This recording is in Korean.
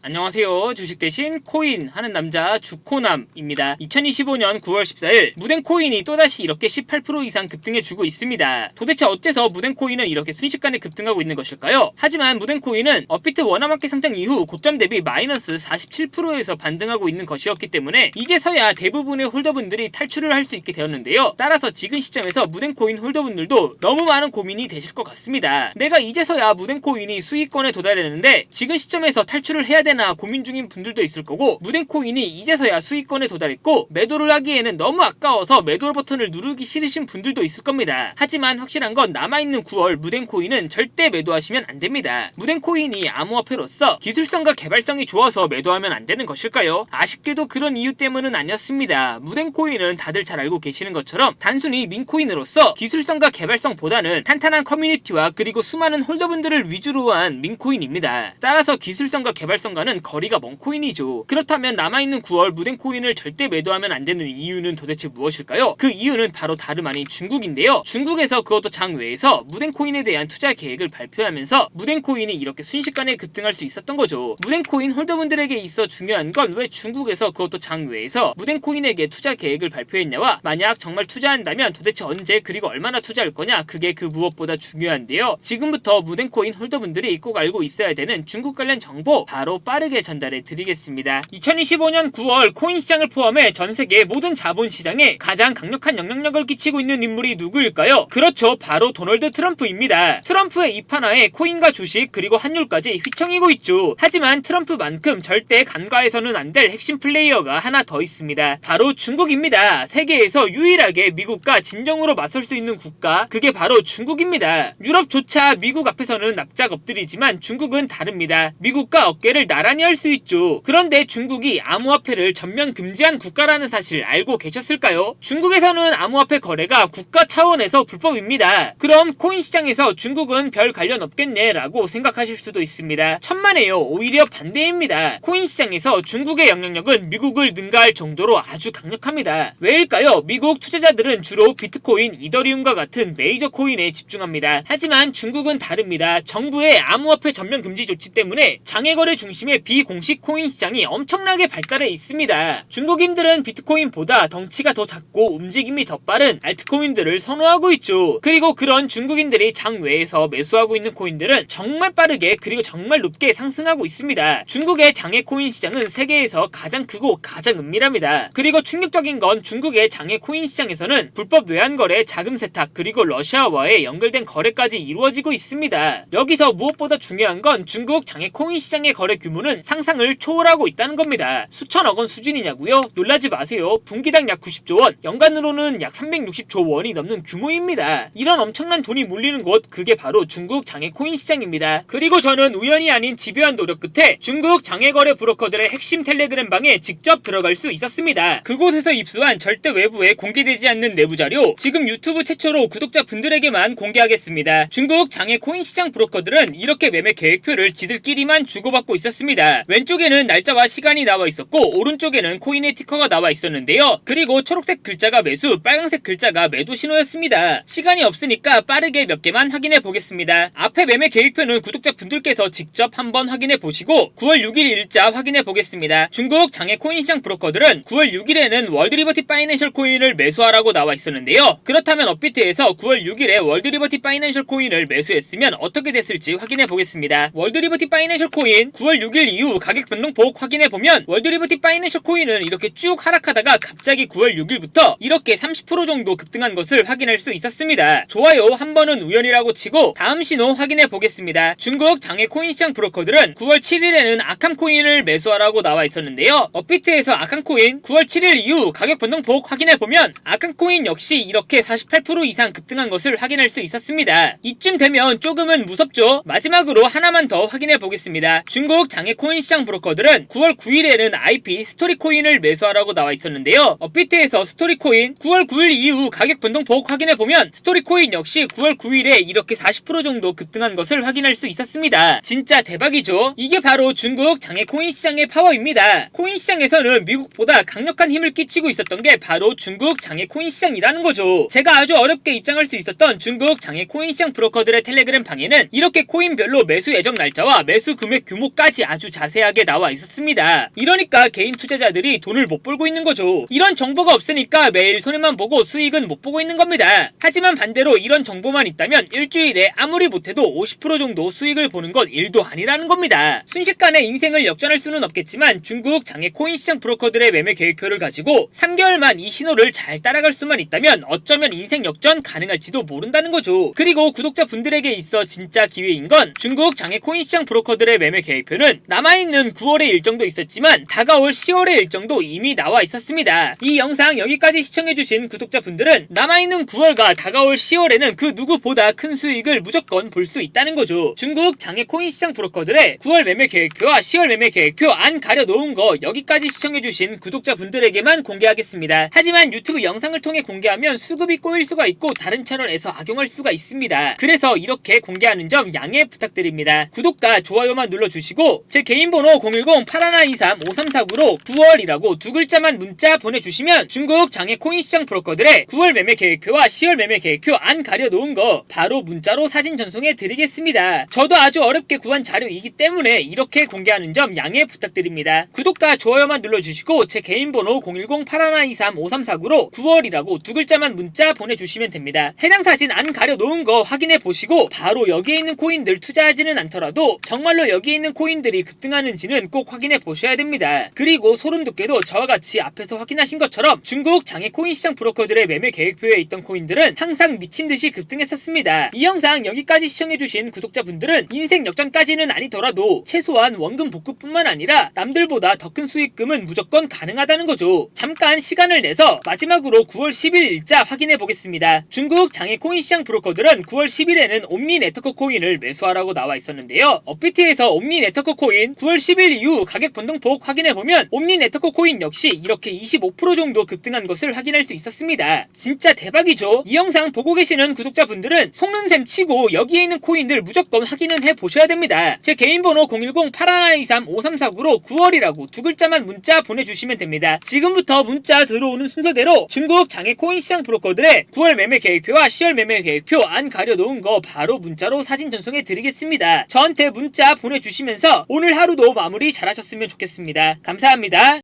안녕하세요. 주식 대신 코인 하는 남자 주코남입니다. 2025년 9월 14일 무덴코인이 또다시 이렇게 18% 이상 급등해주고 있습니다. 도대체 어째서 무덴코인은 이렇게 순식간에 급등하고 있는 것일까요? 하지만 무덴코인은 업비트 원화마켓 상장 이후 고점 대비 마이너스 47%에서 반등하고 있는 것이었기 때문에 이제서야 대부분의 홀더분들이 탈출을 할 수 있게 되었는데요. 따라서 지금 시점에서 무덴코인 홀더분들도 너무 많은 고민이 되실 것 같습니다. 내가 이제서야 무덴코인이 수익권에 도달했는데 지금 시점에서 탈출을 해야 되나 고민 중인 분들도 있을 거고, 무덴코인이 이제서야 수익권에 도달했고 매도를 하기에는 너무 아까워서 매도 버튼을 누르기 싫으신 분들도 있을 겁니다. 하지만 확실한 건 남아있는 9월 무덴코인은 절대 매도하시면 안됩니다. 무덴코인이 암호화폐로서 기술성과 개발성이 좋아서 매도하면 안되는 것일까요? 아쉽게도 그런 이유 때문은 아니었습니다. 무덴코인은 다들 잘 알고 계시는 것처럼 단순히 민코인으로서 기술성과 개발성보다는 탄탄한 커뮤니티와 그리고 수많은 홀더분들을 위주로 한 민코인입니다. 따라서 기술성과 개발성과는 거리가 먼 코인이죠. 그렇다면 남아있는 9월 무덴코인을 절대 매도하면 안되는 이유는 도대체 무엇일까요? 그 이유는 바로 다름 아닌 중국인데요. 중국에서 그것도 장외에서 무덴코인에 대한 투자 계획을 발표하면서 무덴코인이 이렇게 순식간에 급등할 수 있었던 거죠. 무덴코인 홀더분들에게 있어 중요한 건 왜 중국에서 그것도 장외에서 무덴코인에게 투자 계획을 발표했냐와 만약 정말 투자한다면 도대체 언제 그리고 얼마나 투자할 거냐, 그게 그 무엇보다 중요한데요. 지금부터 무덴코인 홀더분들이 꼭 알고 있어야 되는 중국 관련 정보 바로 빠르게 전달해 드리겠습니다. 2025년 9월 코인 시장을 포함해 전 세계 모든 자본시장에 가장 강력한 영향력을 끼치고 있는 인물이 누구일까요? 그렇죠, 바로 도널드 트럼프입니다. 트럼프의 입하나에 코인과 주식 그리고 환율까지 휘청이고 있죠. 하지만 트럼프만큼 절대 간과해서는 안 될 핵심 플레이어가 하나 더 있습니다. 바로 중국입니다. 세계에서 유일하게 미국과 진정으로 맞설 수 있는 국가, 그게 바로 중국입니다. 유럽조차 미국 앞에서는 납작 엎드리지만 중국은 다릅니다. 미국과 어깨를 나란히 할 수 있죠. 그런데 중국이 암호화폐를 전면 금지한 국가라는 사실 알고 계셨을까요? 중국에서는 암호화폐 거래가 국가 차원에서 불법입니다. 그럼 코인 시장에서 중국은 별 관련 없겠네 라고 생각하실 수도 있습니다. 천만에요. 오히려 반대입니다. 코인 시장에서 중국의 영향력은 미국을 능가할 정도로 아주 강력합니다. 왜일까요? 미국 투자자들은 주로 비트코인, 이더리움과 같은 메이저 코인에 집중합니다. 하지만 중국은 다릅니다. 정부의 암호화폐 전면 금지 조치 때문에 장외거래 중심의 비공식 코인 시장이 엄청나게 발달해 있습니다. 중국인들은 비트코인보다 덩치가 더 작고 움직임이 더 빠른 알트코인들을 선호하고 있죠. 그리고 그런 중국인들이 장외에서 매수하고 있는 코인들은 정말 빠르게 그리고 정말 높게 상승하고 있습니다. 중국의 장외 코인 시장은 세계에서 가장 크고 가장 은밀합니다. 그리고 충격적인 건 중국의 장외 코인 시장에서는 불법 외환거래, 자금 세탁 그리고 러시아와의 연결된 거래까지 이루어지고 있습니다. 여기서 무엇보다 중요한 건 중국 장외 코인 시장의 거래 규모는 상상을 초월하고 있다는 겁니다. 수천억 원 수준이냐고요? 놀라지 마세요. 분기당 약 90조 원, 연간으로는 약 360조 원이 넘는 규모입니다. 이런 엄청난 돈이 몰리는 곳, 그게 바로 중국 장외 코인 시장입니다. 그리고 저는 우연이 아닌 집요한 노력 끝에 중국 장외 거래 브로커들의 핵심 텔레그램 방에 직접 들어갈 수 있었습니다. 그곳에서 입수한 절대 외부에 공개되지 않는 내부 자료, 지금 유튜브 최초로 구독자분들에게만 공개하겠습니다. 중국 장외 코인 시장 브로커들은 이렇게 매매 계획표를 지들끼리만 주고받고 있었습니다. 왼쪽에는 날짜와 시간이 나와 있었고 오른쪽에는 코인의 티커가 나와 있었는데요. 그리고 초록색 글자가 매수, 빨간색 글자가 매도 신호였습니다. 시간이 없으니까 빠르게 몇 개만 확인해 보겠습니다. 앞에 매매 계획표는 구독자분들께서 직접 한번 확인해 보시고 9월 6일 일자 확인해 보겠습니다. 중국 장외 코인 시장 브로커들은 9월 6일에는 월드리버티 파이낸셜 코인을 매수하라고 나와 있었는데요. 그렇다면 업비트에서 9월 6일에 월드리버티 파이낸셜 코인을 매수했으면 어떻게 됐을지 확인해 보겠습니다. 월드리버티 파이낸셜 코인 9월 6일 이후 가격 변동폭 확인해보면 월드리버티 파이낸셜 코인은 이렇게 쭉 하락하다가 갑자기 9월 6일부터 이렇게 30% 정도 급등한 것을 확인할 수 있었습니다. 좋아요, 한 번은 우연이라고 치고 다음 신호 확인해보겠습니다. 중국 장외 코인 시장 브로커들은 9월 7일에는 아캄 코인을 매수하라고 나와 있었는데요. 업비트에서 아캄 코인 9월 7일 이후 가격 변동폭 확인해보면 아캄 코인 역시 이렇게 48% 이상 급등한 것을 확인할 수 있었습니다. 이쯤 되면 조금은 무섭죠? 마지막으로 하나만 더 확인해보겠습니다. 중국 장외 코인 시장 브로커들은 9월 9일에는 IP 스토리 코인을 매수하라고 나와 있었는데요. 업비트에서 스토리 코인 9월 9일 이후 가격 변동폭 확인해보면 스토리 코인 역시 9월 9일에 이렇게 40% 정도 급등한 것을 확인할 수 있었습니다. 진짜 대박이죠? 이게 바로 중국 장외 코인 시장의 파워입니다. 코인 시장에서는 미국보다 강력한 힘을 끼치고 있었던 게 바로 중국 장외 코인 시장이라는 거죠. 제가 아주 어렵게 입장할 수 있었던 중국 장외 코인 시장 브로커들의 텔레그램 방에는 이렇게 코인별로 매수 예정 날짜와 매수 금액 규모까지 아주 자세하게 나와 있었습니다. 이러니까 개인 투자자들이 돈을 못 벌고 있는 거죠. 이런 정보가 없으니까 매일 손해만 보고 수익은 못 보고 있는 겁니다. 하지만 반대로 이런 정보만 있다면 일주일에 아무리 못해도 50% 정도 수익을 보는 건 일도 아니라는 겁니다. 순식간에 인생을 역전할 수는 없겠지만 중국 장외 코인 시장 브로커들의 매매 계획표를 가지고 3개월만 이 신호를 잘 따라갈 수만 있다면 어쩌면 인생 역전 가능할지도 모른다는 거죠. 그리고 구독자분들에게 있어 진짜 기회인 건 중국 장외 코인 시장 브로커들의 매매 계획표는 남아있는 9월의 일정도 있었지만 다가올 10월의 일정도 이미 나와 있었습니다. 이 영상 여기까지 시청해주신 구독자분들은 남아있는 9월과 다가올 10월에는 그 누구보다 큰 수익을 무조건 볼 수 있다는 거죠. 중국 장외 코인 시장 브로커들의 9월 매매 계획표와 10월 매매 계획표 안 가려놓은 거 여기까지 시청해주신 구독자분들에게만 공개하겠습니다. 하지만 유튜브 영상을 통해 공개하면 수급이 꼬일 수가 있고 다른 채널에서 악용할 수가 있습니다. 그래서 이렇게 공개하는 점 양해 부탁드립니다. 구독과 좋아요만 눌러주시고 제 개인 번호 010-8123-5349로 9월이라고 두 글자만 문자 보내주시면 중국 장외 코인 시장 브로커들의 9월 매매 계획표와 10월 매매 계획표 안 가려놓은 거 바로 문자로 사진 전송해 드리겠습니다. 저도 아주 어렵게 구한 자료이기 때문에 이렇게 공개하는 점 양해 부탁드립니다. 구독과 좋아요만 눌러주시고 제 개인 번호 010-8123-5349로 9월이라고 두 글자만 문자 보내주시면 됩니다. 해당 사진 안 가려놓은 거 확인해 보시고 바로 여기에 있는 코인들 투자하지는 않더라도 정말로 여기에 있는 코인들이 급등하는지는 꼭 확인해 보셔야 됩니다. 그리고 소름 돋게도 저와 같이 앞에서 확인하신 것처럼 중국 장외 코인 시장 브로커들의 매매 계획표에 있던 코인들은 항상 미친듯이 급등했었습니다. 이 영상 여기까지 시청해주신 구독자분들은 인생 역전까지는 아니더라도 최소한 원금 복구뿐만 아니라 남들보다 더 큰 수익금은 무조건 가능하다는 거죠. 잠깐 시간을 내서 마지막으로 9월 10일 일자 확인해 보겠습니다. 중국 장외 코인 시장 브로커들은 9월 10일에는 옴니 네트워크 코인을 매수하라고 나와 있었는데요. 업비트에서 옴니 네트워크 코인 9월 10일 이후 가격 변동폭 확인해 보면 옴니 네트워크 코인 역시 이렇게 25% 정도 급등한 것을 확인할 수 있었습니다. 진짜 대박이죠. 이 영상 보고 계시는 구독자분들은 속는셈 치고 여기에 있는 코인들 무조건 확인은 해 보셔야 됩니다. 제 개인 번호 010-8123-5349로 9월이라고 두 글자만 문자 보내주시면 됩니다. 지금부터 문자 들어오는 순서대로 중국 장외 코인 시장 브로커들의 9월 매매 계획표와 10월 매매 계획표 안 가려놓은 거 바로 문자로 사진 전송해 드리겠습니다. 저한테 문자 보내주시면서 오늘 하루도 마무리 잘하셨으면 좋겠습니다. 감사합니다.